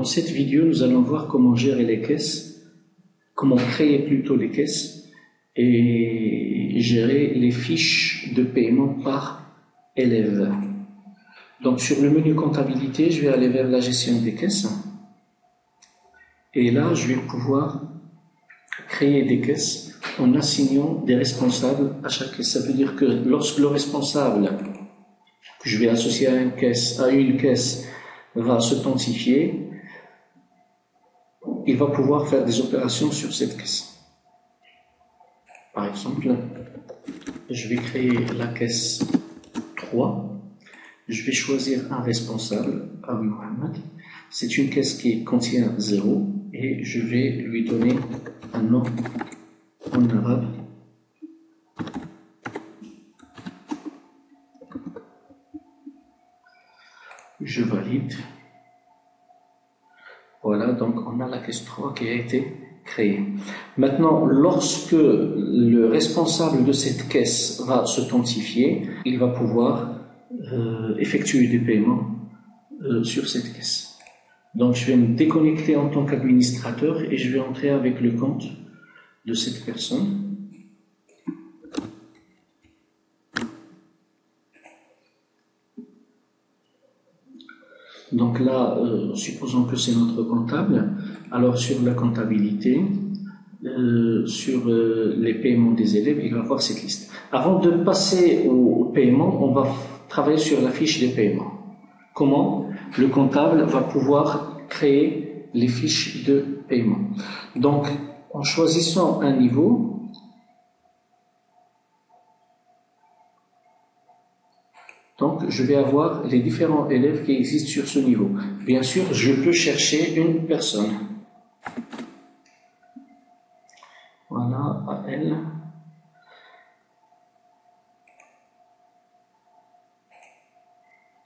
Dans cette vidéo, nous allons voir comment gérer les caisses, comment créer plutôt les caisses et gérer les fiches de paiement par élève. Donc sur le menu comptabilité, je vais aller vers la gestion des caisses et là, je vais pouvoir créer des caisses en assignant des responsables à chaque caisse. Ça veut dire que lorsque le responsable que je vais associer à une caisse va s'authentifier, il va pouvoir faire des opérations sur cette caisse. Par exemple, je vais créer la caisse 3. Je vais choisir un responsable, Abu Mohamed. C'est une caisse qui contient 0 et je vais lui donner un nom en arabe. Je valide. Voilà, donc on a la caisse 3 qui a été créée. Maintenant, lorsque le responsable de cette caisse va s'authentifier, il va pouvoir effectuer des paiements sur cette caisse. Donc je vais me déconnecter en tant qu'administrateur et je vais entrer avec le compte de cette personne. Donc là, supposons que c'est notre comptable. Alors sur la comptabilité, sur les paiements des élèves, il va voir cette liste. Avant de passer au paiement, on va travailler sur la fiche des paiements. Comment le comptable va pouvoir créer les fiches de paiement. Donc, en choisissant un niveau, donc je vais avoir les différents élèves qui existent sur ce niveau. Bien sûr, je peux chercher une personne. Voilà, à elle.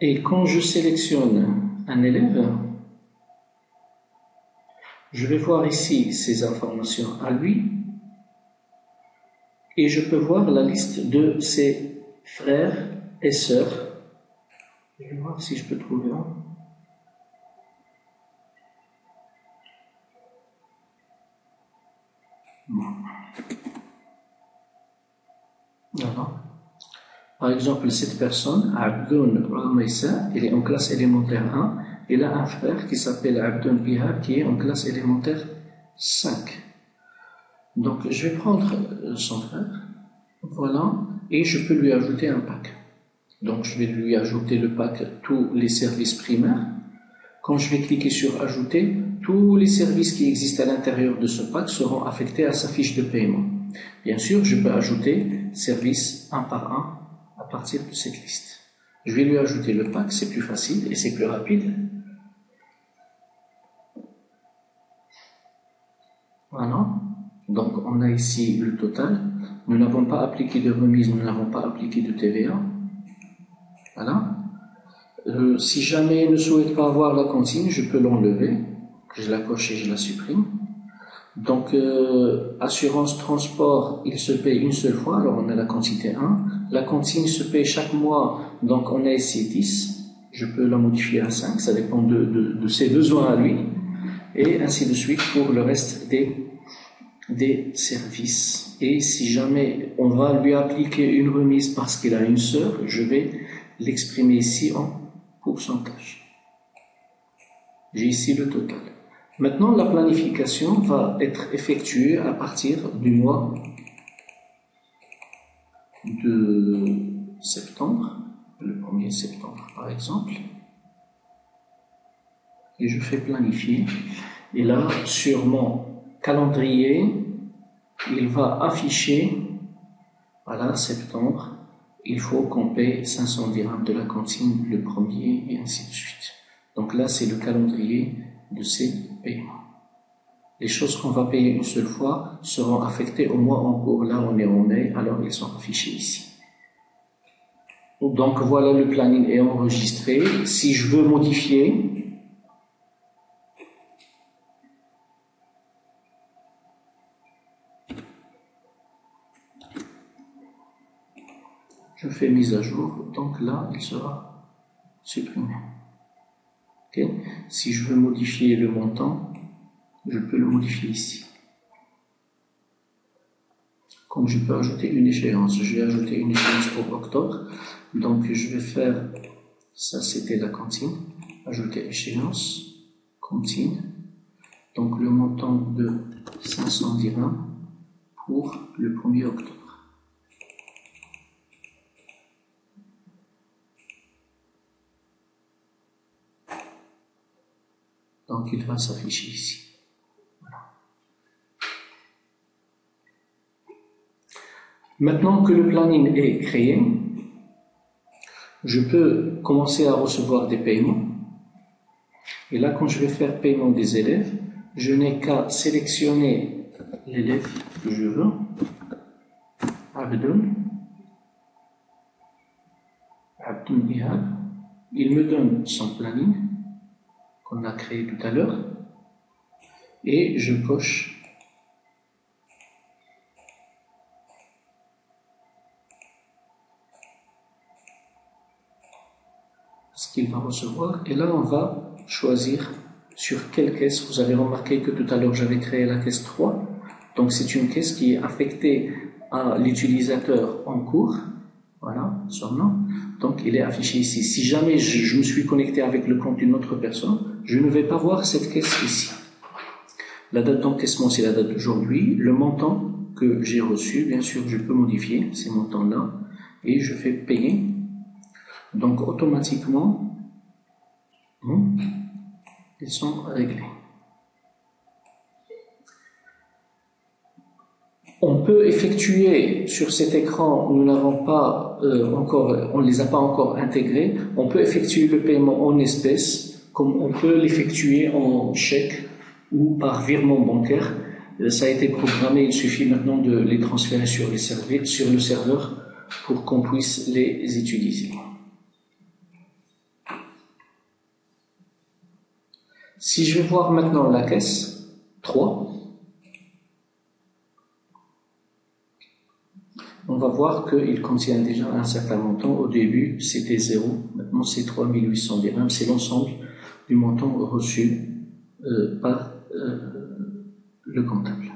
Et quand je sélectionne un élève, je vais voir ici ses informations à lui et je peux voir la liste de ses frères et sœurs. Je vais voir si je peux trouver un. Voilà. Par exemple, cette personne, Abdoun Ramaissa, il est en classe élémentaire 1. Il a un frère qui s'appelle Abdoun Bihar qui est en classe élémentaire 5. Donc, je vais prendre son frère, voilà, et je peux lui ajouter un pack. Donc, je vais lui ajouter le pack tous les services primaires. Quand je vais cliquer sur ajouter, tous les services qui existent à l'intérieur de ce pack seront affectés à sa fiche de paiement. Bien sûr, je peux ajouter services un par un à partir de cette liste. Je vais lui ajouter le pack, c'est plus facile et c'est plus rapide. Voilà. Donc, on a ici le total. Nous n'avons pas appliqué de remise, nous n'avons pas appliqué de TVA. Voilà. Si jamais il ne souhaite pas avoir la consigne, je peux l'enlever. Je la coche et je la supprime. Donc, assurance transport, il se paye une seule fois, alors on a la quantité 1. La consigne se paye chaque mois, donc on a ici 10. Je peux la modifier à 5, ça dépend de ses besoins à lui. Et ainsi de suite pour le reste des services. Et si jamais on va lui appliquer une remise parce qu'il a une sœur, je vais l'exprimer ici en pourcentage. J'ai ici le total. Maintenant, la planification va être effectuée à partir du mois de septembre, le 1er septembre par exemple. Et je fais planifier. Et là, sur mon calendrier, il va afficher, voilà, septembre, il faut qu'on paye 500 dirhams de la consigne le 1er et ainsi de suite. Donc là, c'est le calendrier de ces paiements. Les choses qu'on va payer une seule fois seront affectées au mois en cours. Là, on est en mai, alors ils sont affichés ici. Donc voilà, le planning est enregistré. Si je veux modifier, je fais mise à jour, donc là, il sera supprimé. Okay. Si je veux modifier le montant, je peux le modifier ici. Comme je peux ajouter une échéance, je vais ajouter une échéance pour octobre. Donc je vais faire, ça c'était la cantine, ajouter échéance, cantine. Donc le montant de 500 dirhams pour le 1er octobre. Donc il va s'afficher ici. Voilà. Maintenant que le planning est créé, je peux commencer à recevoir des paiements. Et là, quand je vais faire paiement des élèves, je n'ai qu'à sélectionner l'élève que je veux, Abdul Ihab. Il me donne son planning qu'on a créé tout à l'heure et je coche ce qu'il va recevoir. Et là, on va choisir sur quelle caisse. Vous avez remarqué que tout à l'heure, j'avais créé la caisse 3. Donc, c'est une caisse qui est affectée à l'utilisateur en cours. Voilà, son nom. Donc, il est affiché ici. Si jamais je me suis connecté avec le compte d'une autre personne, je ne vais pas voir cette caisse ici. La date d'encaissement, c'est la date d'aujourd'hui. Le montant que j'ai reçu, bien sûr, je peux modifier ces montants-là. Et je fais payer. Donc, automatiquement, ils sont réglés. On peut effectuer sur cet écran, nous n'avons pas on ne les a pas encore intégrés, on peut effectuer le paiement en espèces, comme on peut l'effectuer en chèque ou par virement bancaire. Ça a été programmé, il suffit maintenant de les transférer sur le serveur pour qu'on puisse les utiliser. Si je vais voir maintenant la caisse 3, on va voir qu'il contient déjà un certain montant. Au début, c'était 0. Maintenant, c'est 3800 dirhams. C'est l'ensemble du montant reçu par le comptable.